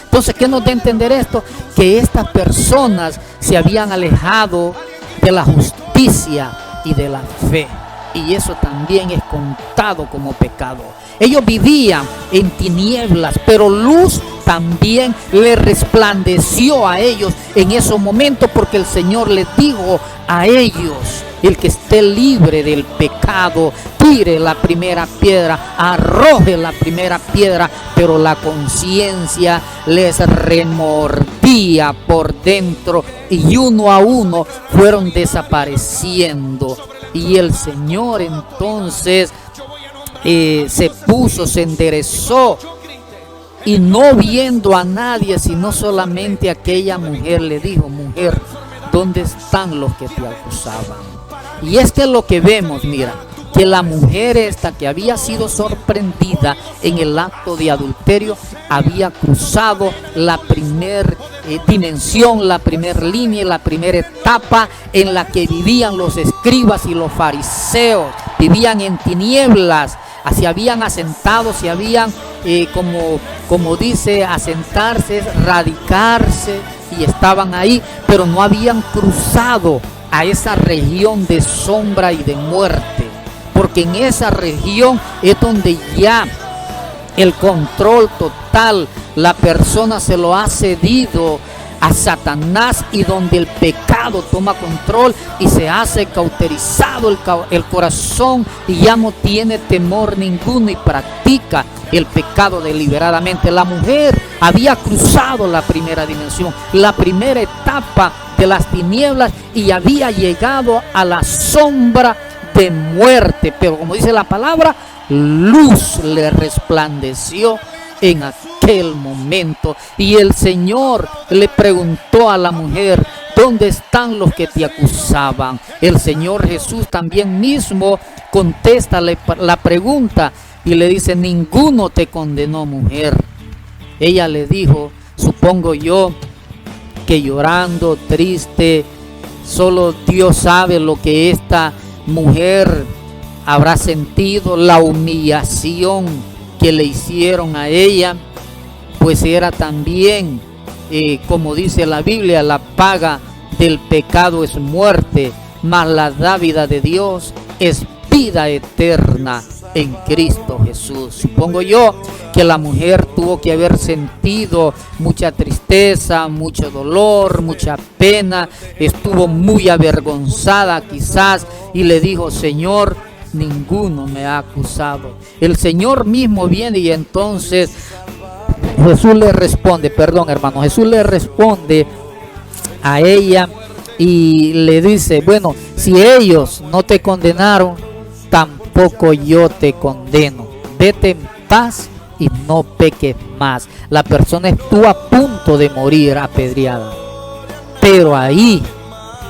Entonces, ¿qué nos da a entender esto? Que estas personas se habían alejado de la justicia y de la fe, y eso también es contado como pecado. Ellos vivían en tinieblas, pero luz también le resplandeció a ellos en esos momentos, porque el Señor les dijo a ellos: el que esté libre del pecado, tire la primera piedra, arroje la primera piedra. Pero la conciencia les remordía por dentro y uno a uno fueron desapareciendo. Y el Señor entonces se enderezó, y no viendo a nadie, sino solamente a aquella mujer, le dijo: mujer, ¿dónde están los que te acusaban? Y es que lo que vemos, mira, que la mujer esta que había sido sorprendida en el acto de adulterio había cruzado la primer dimensión, la primer línea, la primera etapa en la que vivían los escribas y los fariseos. Vivían en tinieblas, se habían asentado, se habían, como dice, asentarse, radicarse, y estaban ahí, pero no habían cruzado a esa región de sombra y de muerte, porque en esa región es donde ya el control total, la persona se lo ha cedido a Satanás, y donde el pecado toma control y se hace cauterizado el corazón, y ya no tiene temor ninguno y practica el pecado deliberadamente. La mujer había cruzado la primera dimensión, la primera etapa de las tinieblas, y había llegado a la sombra de muerte, pero como dice la palabra, luz le resplandeció en aquel momento. Y el Señor le preguntó a la mujer: ¿dónde están los que te acusaban? El Señor Jesús también mismo contesta la pregunta y le dice: ninguno te condenó, mujer. Ella le dijo, supongo yo, que llorando, triste, solo Dios sabe lo que esta mujer habrá sentido, la humillación que le hicieron a ella, pues era también, como dice la Biblia, la paga del pecado es muerte, mas la dávida de Dios es vida eterna en Cristo Jesús. Supongo yo que la mujer tuvo que haber sentido mucha tristeza, mucho dolor, mucha pena, estuvo muy avergonzada quizás, y le dijo: Señor, ninguno me ha acusado. El Señor mismo viene y entonces Jesús le responde a ella y le dice: bueno, si ellos no te condenaron, tampoco yo te condeno. Vete en paz y no peques más. La persona estuvo a punto de morir apedreada, pero ahí,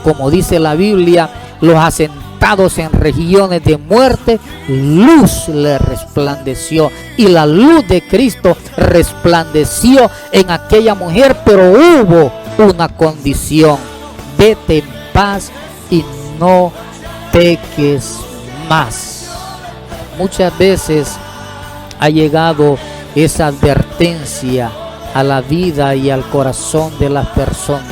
como dice la Biblia, los asentados en regiones de muerte, luz le resplandeció, y la luz de Cristo resplandeció en aquella mujer, pero hubo una condición: vete en paz y no peques más. Muchas veces ha llegado esa advertencia a la vida y al corazón de las personas.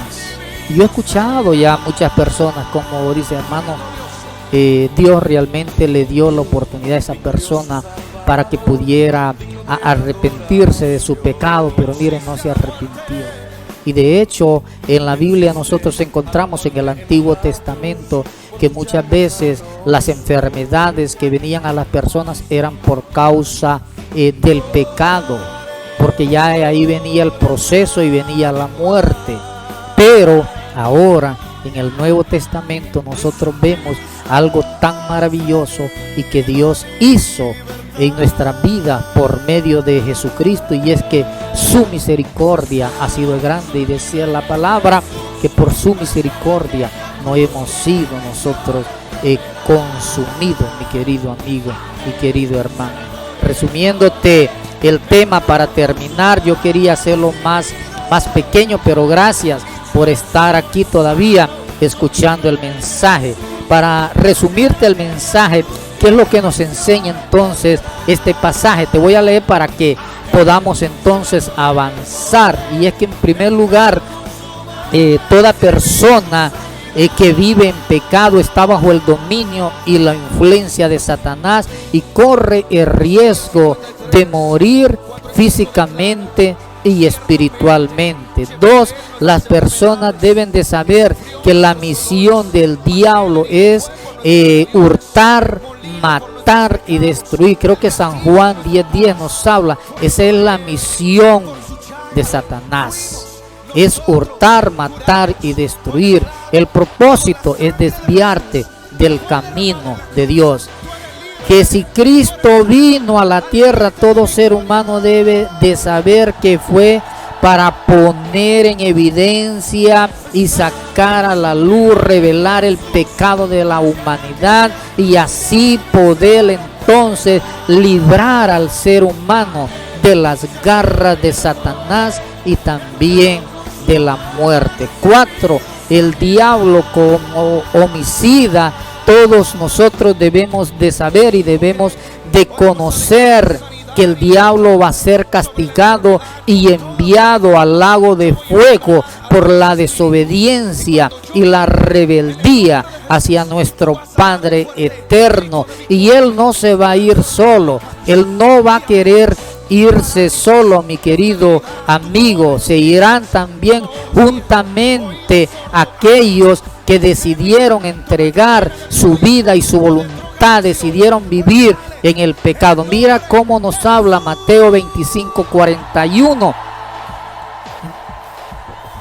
Yo he escuchado ya muchas personas, como dice hermano, Dios realmente le dio la oportunidad a esa persona para que pudiera arrepentirse de su pecado, pero miren, no se arrepintió. Y de hecho, en la Biblia nosotros encontramos en el Antiguo Testamento que muchas veces las enfermedades que venían a las personas eran por causa del pecado, porque ya ahí venía el proceso y venía la muerte. Pero ahora en el Nuevo Testamento nosotros vemos algo tan maravilloso y que Dios hizo en nuestra vida por medio de Jesucristo, y es que su misericordia ha sido grande, y decía la palabra que por su misericordia no hemos sido nosotros consumidos, mi querido amigo, mi querido hermano. Resumiéndote el tema para terminar, yo quería hacerlo más pequeño, pero gracias por estar aquí todavía escuchando el mensaje. Para resumirte el mensaje, ¿qué es lo que nos enseña entonces este pasaje? Te voy a leer para que podamos entonces avanzar. Y es que en primer lugar, toda persona que vive en pecado está bajo el dominio y la influencia de Satanás, y corre el riesgo de morir físicamente, y espiritualmente. 2, las personas deben de saber que la misión del diablo es hurtar, matar y destruir. Creo que San Juan 10:10 nos habla, esa es la misión de Satanás, es hurtar, matar y destruir. El propósito es desviarte del camino de Dios. Que si Cristo vino a la tierra, todo ser humano debe de saber que fue para poner en evidencia y sacar a la luz, revelar el pecado de la humanidad y así poder entonces librar al ser humano de las garras de Satanás y también de la muerte. 4, el diablo como homicida. Todos nosotros debemos de saber y debemos de conocer que el diablo va a ser castigado y enviado al lago de fuego por la desobediencia y la rebeldía hacia nuestro Padre eterno. Y él no se va a ir solo, él no va a querer irse solo, mi querido amigo. Se irán también juntamente aquellos que decidieron entregar su vida y su voluntad, decidieron vivir en el pecado. Mira cómo nos habla Mateo 25:41.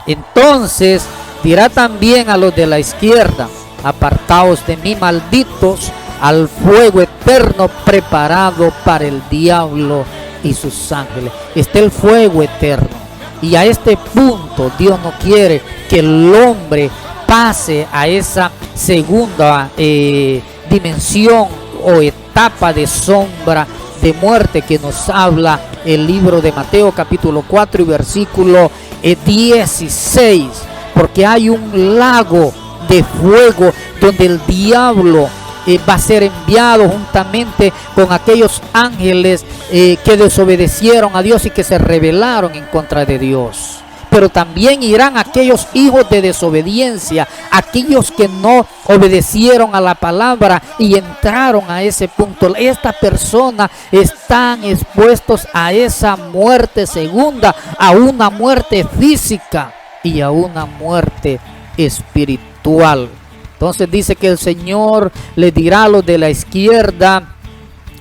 Entonces dirá también a los de la izquierda: apartaos de mí, malditos, al fuego eterno preparado para el diablo y sus ángeles. Está el fuego eterno, y a este punto Dios no quiere que el hombre pase a esa segunda dimensión o etapa de sombra de muerte que nos habla el libro de Mateo capítulo 4 y versículo 16, porque hay un lago de fuego donde el diablo va a ser enviado juntamente con aquellos ángeles que desobedecieron a Dios y que se rebelaron en contra de Dios. Pero también irán aquellos hijos de desobediencia, aquellos que no obedecieron a la palabra y entraron a ese punto. Estas personas están expuestos a esa muerte segunda, a una muerte física y a una muerte espiritual. Entonces dice que el Señor le dirá a los de la izquierda: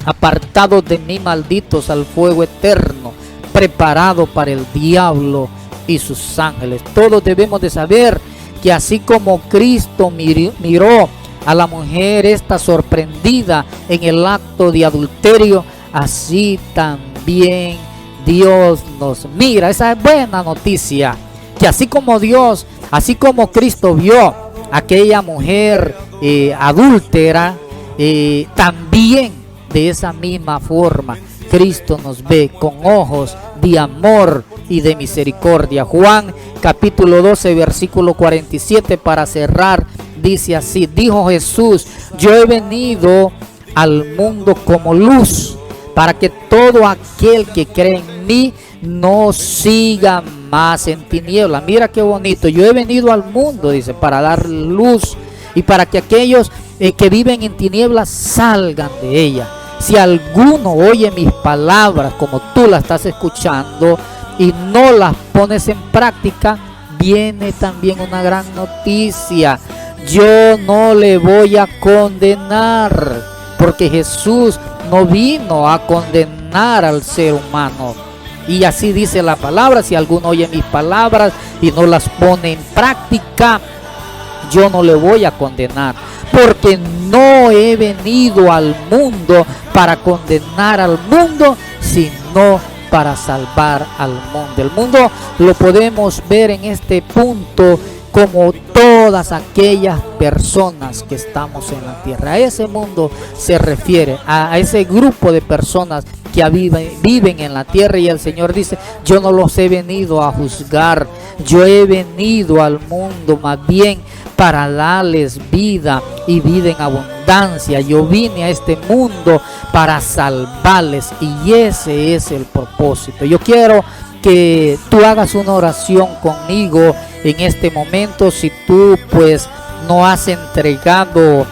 apartados de mí, malditos, al fuego eterno preparado para el diablo y sus ángeles. Todos debemos de saber que así como Cristo miró a la mujer esta sorprendida en el acto de adulterio, así también Dios nos mira. Esa es buena noticia, que así como Dios, así como Cristo vio a aquella mujer adúltera, también de esa misma forma Cristo nos ve con ojos de amor y de misericordia. Juan capítulo 12 versículo 47, para cerrar, dice así: dijo Jesús: yo he venido al mundo como luz, para que todo aquel que cree en mí no siga más en tinieblas. Mira qué bonito. Yo he venido al mundo, dice, para dar luz y para que aquellos que viven en tinieblas salgan de ella. Si alguno oye mis palabras como tú las estás escuchando y no las pones en práctica, viene también una gran noticia. Yo no le voy a condenar, porque Jesús no vino a condenar al ser humano. Y así dice la palabra: si alguno oye mis palabras y no las pone en práctica, yo no le voy a condenar, porque no he venido al mundo para condenar al mundo, sino para salvar al mundo. El mundo lo podemos ver en este punto como todas aquellas personas que estamos en la tierra. A ese mundo se refiere, a ese grupo de personas que viven en la tierra, y el Señor dice: yo no los he venido a juzgar, yo he venido al mundo más bien para darles vida y vida en abundancia. Yo vine a este mundo para salvarles, y ese es el propósito. Yo quiero que tú hagas una oración conmigo en este momento. Si tú pues no has entregado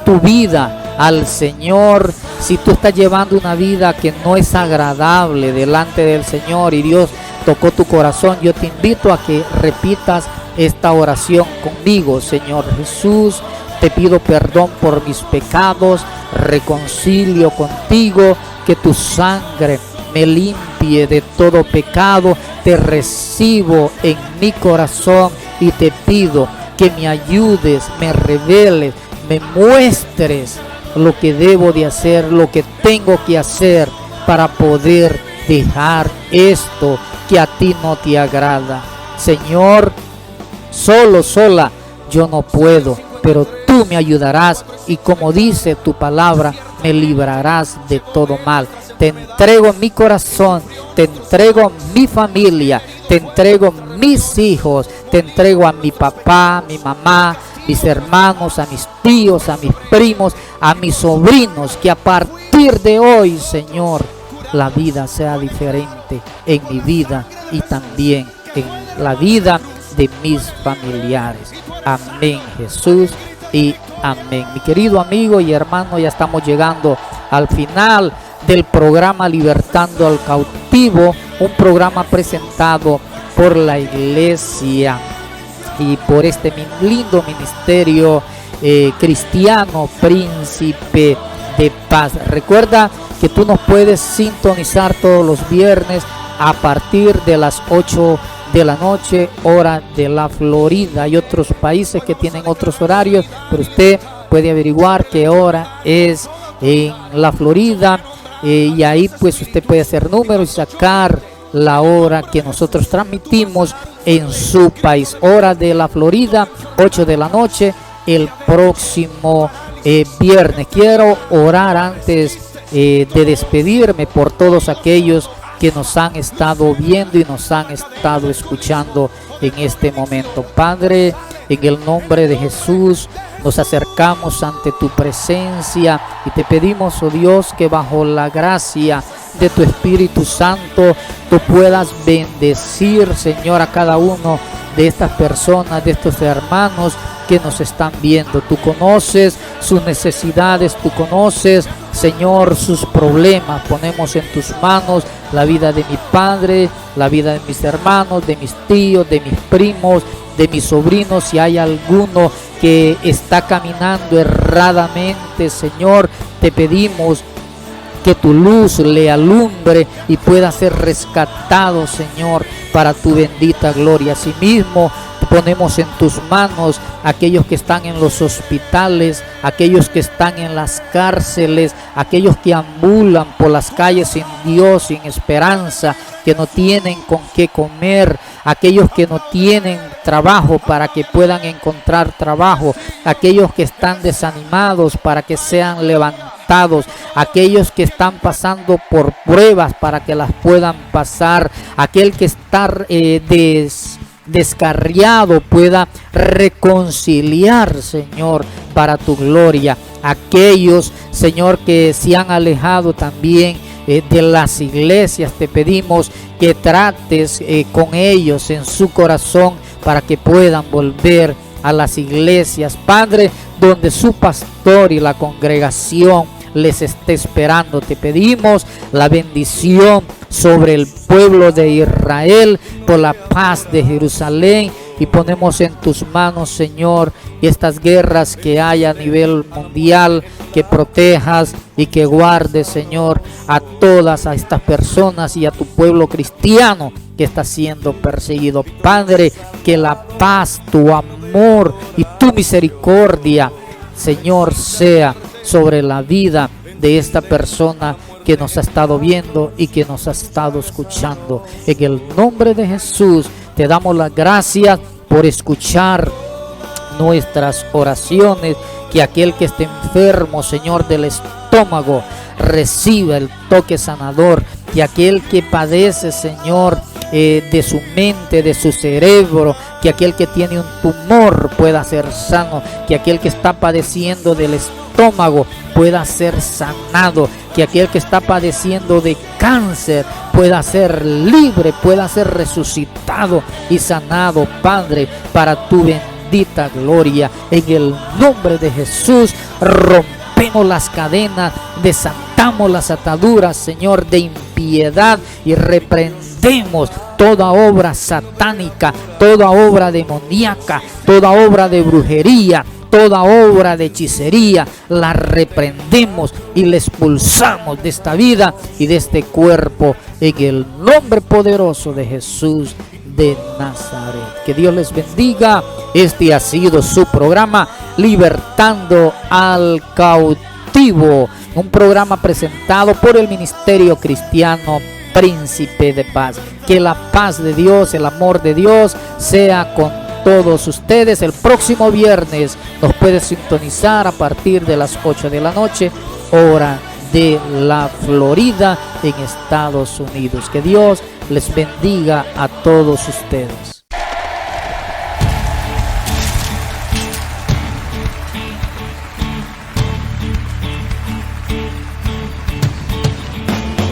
tu vida al Señor, si tú estás llevando una vida que no es agradable delante del Señor y Dios tocó tu corazón, yo te invito a que repitas esta oración conmigo. Señor Jesús, te pido perdón por mis pecados, reconcilio contigo, que tu sangre me limpie de todo pecado. Te recibo en mi corazón y te pido que me ayudes, me reveles, me muestres lo que debo de hacer, lo que tengo que hacer para poder dejar esto que a ti no te agrada. Señor, sola yo no puedo, pero tú me ayudarás y, como dice tu palabra, me librarás de todo mal. Te entrego mi corazón, te entrego mi familia, te entrego mis hijos, te entrego a mi papá, a mi mamá, mis hermanos, a mis tíos, a mis primos, a mis sobrinos, que a partir de hoy, Señor, la vida sea diferente en mi vida y también en la vida de mis familiares. Amén, Jesús, y amén. Mi querido amigo y hermano, ya estamos llegando al final del programa Libertando al Cautivo, un programa presentado por la iglesia y por este lindo ministerio cristiano Príncipe de Paz. Recuerda que tú nos puedes sintonizar todos los viernes a partir de las 8 de la noche, hora de la Florida. Hay otros países que tienen otros horarios, pero usted puede averiguar qué hora es en la Florida, y ahí pues usted puede hacer números y sacar la hora que nosotros transmitimos en su país. Hora de la Florida, 8 de la noche, el próximo viernes. Quiero orar antes de despedirme por todos aquellos que nos han estado viendo y nos han estado escuchando en este momento. Padre, en el nombre de Jesús, nos acercamos ante tu presencia y te pedimos, oh Dios, que bajo la gracia de tu Espíritu Santo tú puedas bendecir, Señor, a cada uno de estas personas, de estos hermanos que nos están viendo. Tú conoces sus necesidades, tú conoces, Señor, sus problemas. Ponemos en tus manos la vida de mi padre, la vida de mis hermanos, de mis tíos, de mis primos, de mis sobrinos. Si hay alguno que está caminando erradamente, Señor, te pedimos que tu luz le alumbre y pueda ser rescatado, Señor, para tu bendita gloria. Asimismo, ponemos en tus manos aquellos que están en los hospitales, aquellos que están en las cárceles, aquellos que ambulan por las calles sin Dios, sin esperanza, que no tienen con qué comer, aquellos que no tienen trabajo para que puedan encontrar trabajo, aquellos que están desanimados para que sean levantados, aquellos que están pasando por pruebas para que las puedan pasar, aquel que está descarriado pueda reconciliar, Señor, para tu gloria. Aquellos, Señor, que se han alejado también de las iglesias, te pedimos que trates con ellos en su corazón para que puedan volver a las iglesias, Padre, donde su pastor y la congregación les esté esperando. Te pedimos la bendición sobre el pueblo de Israel, por la paz de Jerusalén, y ponemos en tus manos, Señor, estas guerras que hay a nivel mundial, que protejas y que guardes, Señor, a todas a estas personas y a tu pueblo cristiano que está siendo perseguido. Padre, que la paz, tu amor y tu misericordia, Señor, sea sobre la vida de esta persona que nos ha estado viendo y que nos ha estado escuchando. En el nombre de Jesús te damos las gracias por escuchar nuestras oraciones. Que aquel que esté enfermo, Señor, del estómago, reciba el toque sanador. Que aquel que padece, Señor, de su mente, de su cerebro, que aquel que tiene un tumor pueda ser sano, que aquel que está padeciendo del estómago pueda ser sanado, que aquel que está padeciendo de cáncer pueda ser libre, pueda ser resucitado y sanado, Padre, para tu bendita gloria. En el nombre de Jesús rompemos las cadenas, desatamos las ataduras, Señor, de impiedad, y reprendemos toda obra satánica, toda obra demoníaca, toda obra de brujería, toda obra de hechicería, la reprendemos y la expulsamos de esta vida y de este cuerpo en el nombre poderoso de Jesús de Nazaret. Que Dios les bendiga. Este ha sido su programa Libertando al Cautivo, un programa presentado por el Ministerio Cristiano Príncipe de Paz. Que la paz de Dios, el amor de Dios sea con todos ustedes. El próximo viernes nos puede sintonizar a partir de las 8 de la noche, hora de la Florida, en Estados Unidos. Que Dios les bendiga a todos ustedes.